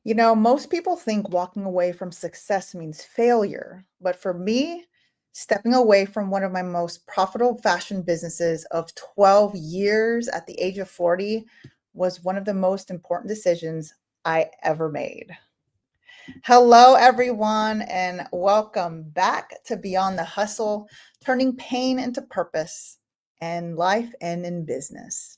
Most people think walking away from success means failure, but for me, stepping away from one of my most profitable fashion businesses of 12 years at the age of 40 was one of the most important decisions I ever made. Hello, everyone, and welcome back to Beyond the Hustle, turning pain into purpose in life and in business.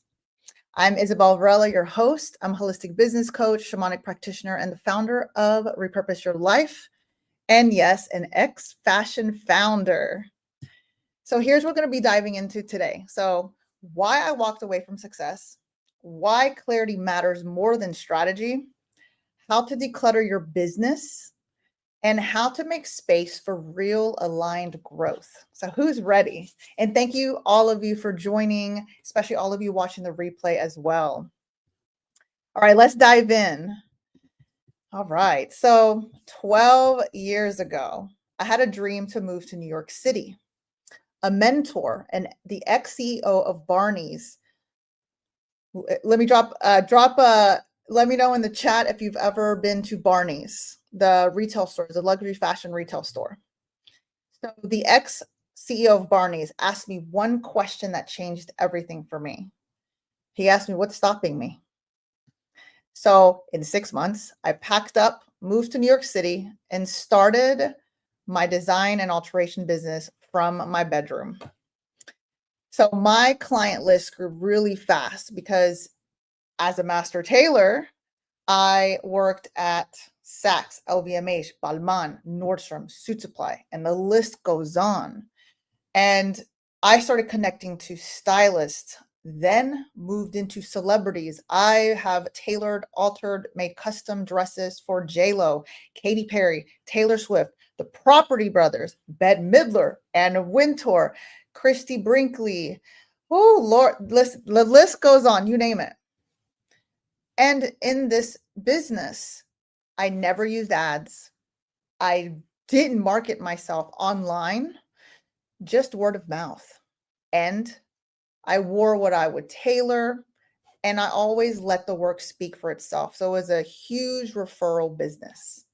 I'm Isabel Varela, your host. I'm a holistic business coach, shamanic practitioner, and the founder of Repurpose Your Life. And yes, an ex-fashion founder. So here's what we're going to be diving into today. So why I walked away from success, why clarity matters more than strategy, how to declutter your business, and how to make space for real aligned growth. So who's ready? And thank you all of you for joining, especially all of you watching the replay as well. All right, let's dive in. All right, so 12 years ago, I had a dream to move to New York City. A mentor and the ex-CEO of Barney's. Let me let me know in the chat if you've ever been to Barney's, the retail store, the luxury fashion retail store. So the ex-CEO of Barney's asked me one question that changed everything for me. He asked me, what's stopping me? So in 6 months, I packed up, moved to New York City, and started my design and alteration business from my bedroom. So my client list grew really fast because as a master tailor, I worked at Saks, LVMH, Balmain, Nordstrom, Suit Supply, and the list goes on. And I started connecting to stylists, then moved into celebrities. I have tailored, altered, made custom dresses for J.Lo, Katy Perry, Taylor Swift, the Property Brothers, Bette Midler, Anna Wintour, Christy Brinkley. Oh, Lord, the list goes on, you name it. And in this business, I never used ads. I didn't market myself online, just word of mouth. And I wore what I would tailor, and I always let the work speak for itself. So it was a huge referral business.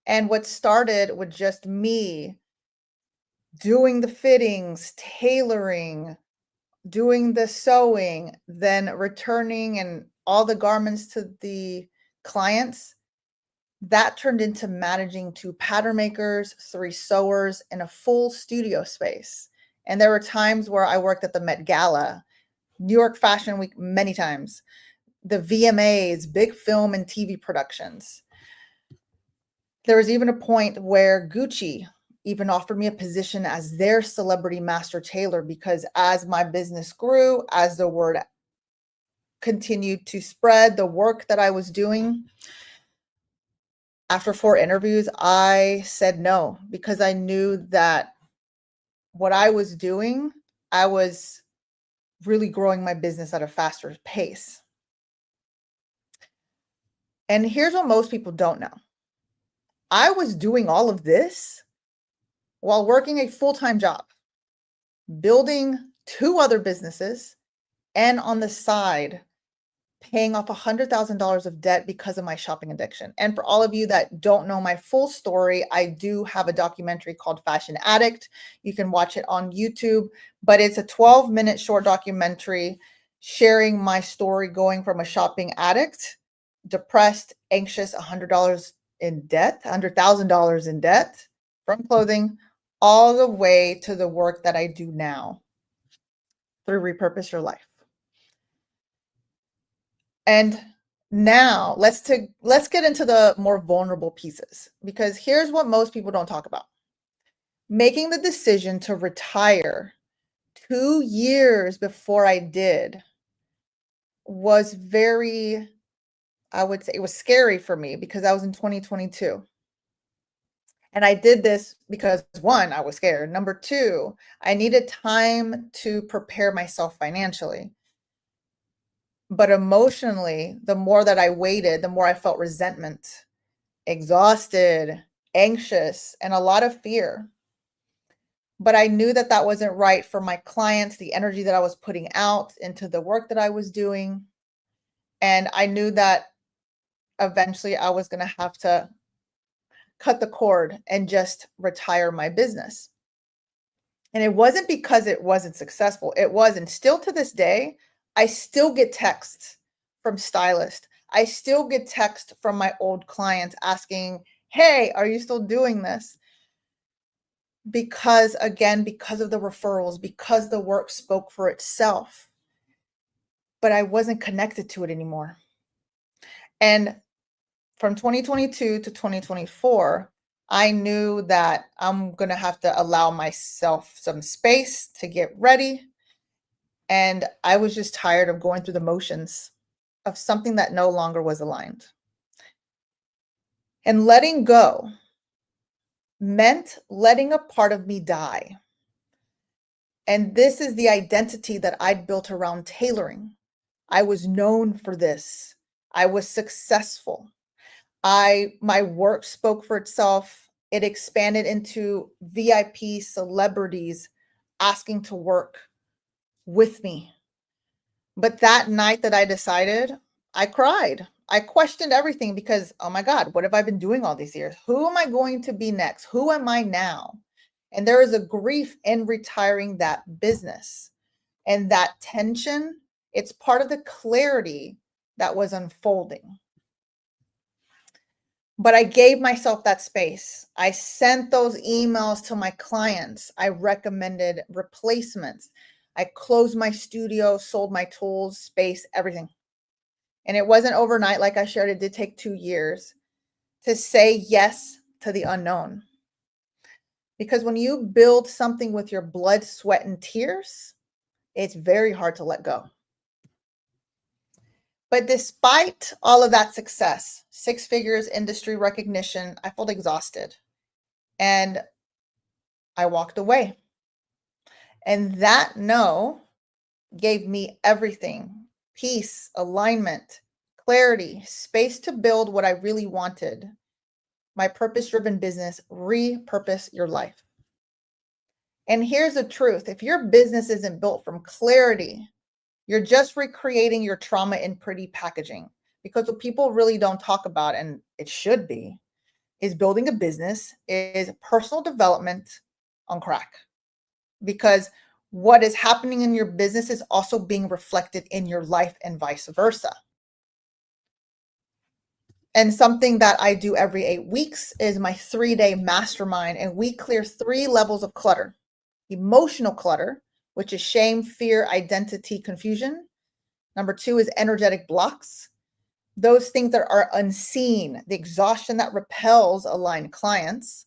And what started with just me doing the fittings, tailoring, doing the sewing, then returning and all the garments to the clients, that turned into managing 2 pattern makers, 3 sewers, and a full studio space. And there were times where I worked at the Met Gala, New York Fashion Week many times, the VMAs, big film and TV productions. There was even a point where Gucci even offered me a position as their celebrity master tailor because as my business grew, as the word continued to spread, the work that I was doing, after 4 interviews, I said no because I knew that what I was doing, I was really growing my business at a faster pace. And here's what most people don't know. I was doing all of this while working a full-time job, building 2 other businesses, and on the side, paying off $100,000 of debt because of my shopping addiction. And for all of you that don't know my full story, I do have a documentary called Fashion Addict. You can watch it on YouTube, but it's a 12-minute short documentary sharing my story going from a shopping addict, depressed, anxious, $100 in debt, $100,000 in debt from clothing, all the way to the work that I do now through Repurpose Your Life. And now let's get into the more vulnerable pieces, because here's what most people don't talk about. Making the decision to retire 2 years before I did was very, I would say it was scary for me because I was in 2022. And I did this because 1, I was scared. Number 2, I needed time to prepare myself financially. But emotionally, the more that I waited, the more I felt resentment, exhausted, anxious, and a lot of fear. But I knew that that wasn't right for my clients, the energy that I was putting out into the work that I was doing. And I knew that eventually I was going to have to cut the cord and just retire my business. And it wasn't because it wasn't successful. It was, and still to this day, I still get texts from stylists. I still get texts from my old clients asking, "Hey, are you still doing this?" Because again, because of the referrals, because the work spoke for itself, but I wasn't connected to it anymore. And from 2022 to 2024, I knew that I'm going to have to allow myself some space to get ready. And I was just tired of going through the motions of something that no longer was aligned. And letting go meant letting a part of me die. And this is the identity that I'd built around tailoring. I was known for this. I was successful. My work spoke for itself. It expanded into VIP celebrities asking to work with me. But that night that I decided, I cried. I questioned everything because, oh my God, what have I been doing all these years? Who am I going to be next? Who am I now? And there is a grief in retiring that business. And that tension, it's part of the clarity that was unfolding. But I gave myself that space. I sent those emails to my clients. I recommended replacements. I closed my studio, sold my tools, space, everything. And it wasn't overnight, like I shared. It did take 2 years to say yes to the unknown. Because when you build something with your blood, sweat, and tears, it's very hard to let go. But despite all of that success, 6 figures, industry recognition, I felt exhausted. And I walked away. And that no gave me everything: peace, alignment, clarity, space to build what I really wanted. My purpose-driven business, Repurpose Your Life. And here's the truth: if your business isn't built from clarity, you're just recreating your trauma in pretty packaging. Because what people really don't talk about, and it should be, is building a business is personal development on crack. Because what is happening in your business is also being reflected in your life and vice versa. And something that I do every 8 weeks is my 3-day mastermind, and we clear 3 levels of clutter. Emotional clutter, which is shame, fear, identity, confusion. Number 2 is energetic blocks. Those things that are unseen, the exhaustion that repels aligned clients.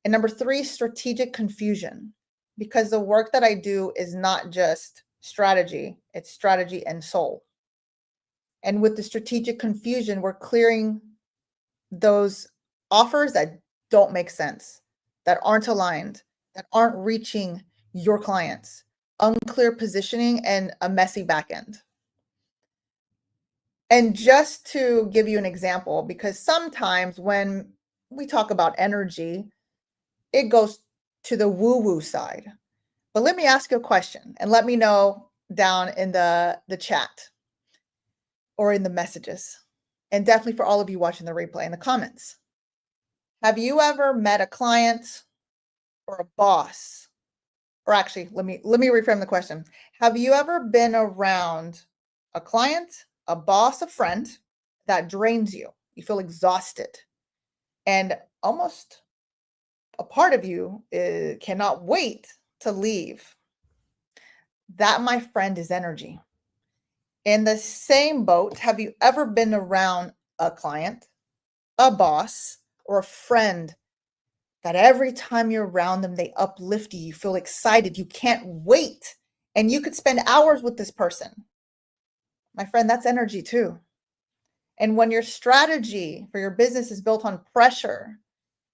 And number 3, strategic confusion, because the work that I do is not just strategy, it's strategy and soul. And with the strategic confusion, we're clearing those offers that don't make sense, that aren't aligned, that aren't reaching your clients, unclear positioning, and a messy back end. And just to give you an example, because sometimes when we talk about energy, it goes to the woo-woo side. But let me ask you a question and let me know down in the chat or in the messages. And definitely for all of you watching the replay, in the comments. Have you ever met a client or a boss? Or actually, let me reframe the question. Have you ever been around a client, a boss, a friend that drains you? You feel exhausted, and almost a part of you cannot wait to leave. That, my friend, is energy. In the same boat, have you ever been around a client, a boss, or a friend that every time you're around them, they uplift you, you feel excited, you can't wait, and you could spend hours with this person? My friend, that's energy too. And when your strategy for your business is built on pressure,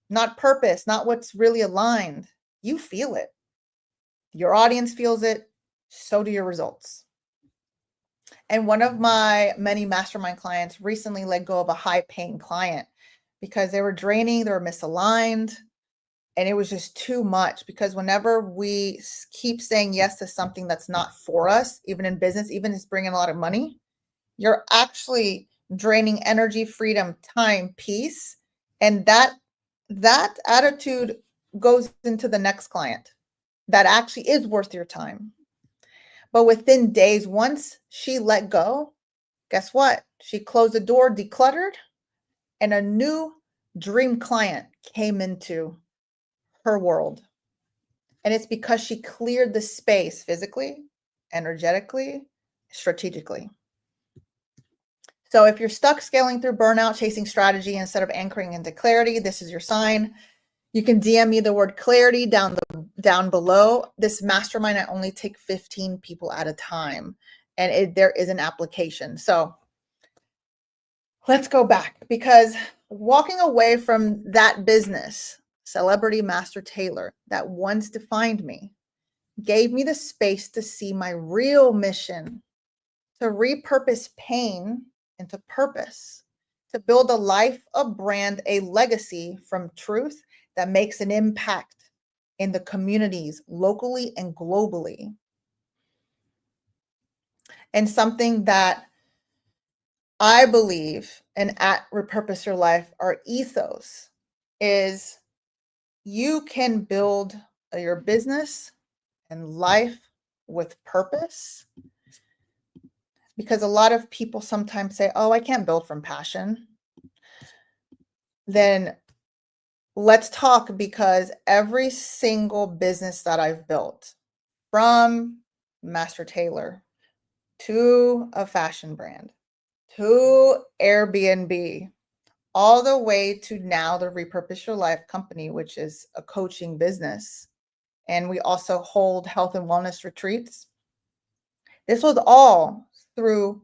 not purpose, not what's really aligned, you feel it. Your audience feels it, so do your results. And one of my many mastermind clients recently let go of a high-paying client because they were draining, they were misaligned, and it was just too much. Because whenever we keep saying yes to something that's not for us, even in business, even if it's bringing a lot of money, you're actually draining energy, freedom, time, peace. And that attitude goes into the next client that actually is worth your time. But within days, once she let go, guess what? She closed the door, decluttered, and a new dream client came into her world. And it's because she cleared the space physically, energetically, strategically. So if you're stuck scaling through burnout, chasing strategy instead of anchoring into clarity, this is your sign. You can DM me the word clarity down below. This mastermind, I only take 15 people at a time, and there is an application. So let's go back, because walking away from that business, celebrity master tailor, that once defined me, gave me the space to see my real mission, to repurpose pain into purpose, to build a life, a brand, a legacy from truth that makes an impact in the communities locally and globally. And something that I believe, and at Repurpose Your Life, our ethos is you can build your business and life with purpose. Because a lot of people sometimes say, oh, I can't build from passion. Then let's talk, because every single business that I've built, from master tailor to a fashion brand to Airbnb, all the way to now the Repurpose Your Life company, which is a coaching business. And we also hold health and wellness retreats. This was all through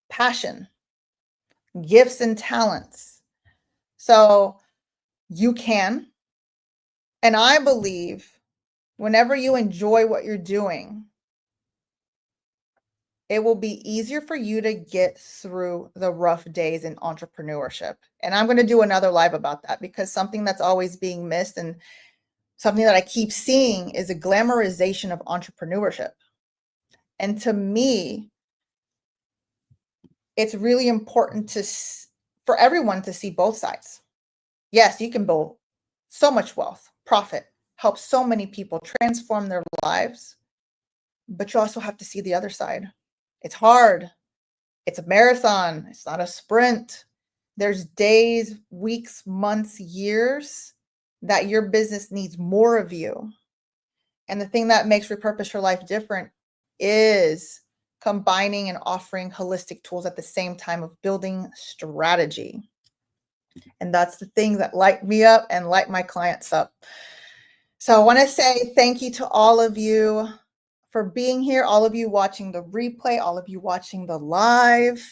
passion, gifts and talents. So you can. And I believe whenever you enjoy what you're doing, it will be easier for you to get through the rough days in entrepreneurship. And I'm going to do another live about that, because something that's always being missed and something that I keep seeing is a glamorization of entrepreneurship. And to me, it's really important for everyone to see both sides. Yes, you can build so much wealth, profit, help so many people transform their lives, but you also have to see the other side. It's hard. It's a marathon. It's not a sprint. There's days, weeks, months, years that your business needs more of you. And the thing that makes Repurpose Your Life different is combining and offering holistic tools at the same time of building strategy. And that's the things that light me up and light my clients up. So I want to say thank you to all of you for being here, all of you watching the replay, all of you watching the live.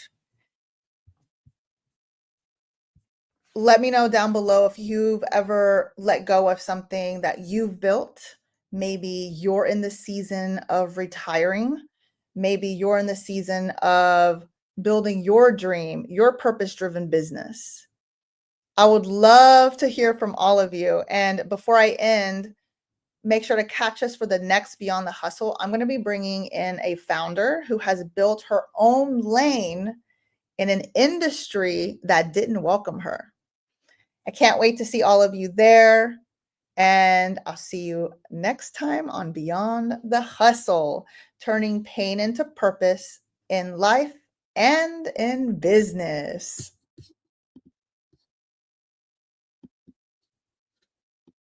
Let me know down below if you've ever let go of something that you've built. Maybe you're in the season of retiring. Maybe you're in the season of building your dream, your purpose-driven business. I would love to hear from all of you. And before I end, make sure to catch us for the next Beyond the Hustle. I'm going to be bringing in a founder who has built her own lane in an industry that didn't welcome her. I can't wait to see all of you there. And I'll see you next time on Beyond the Hustle, turning pain into purpose in life and in business.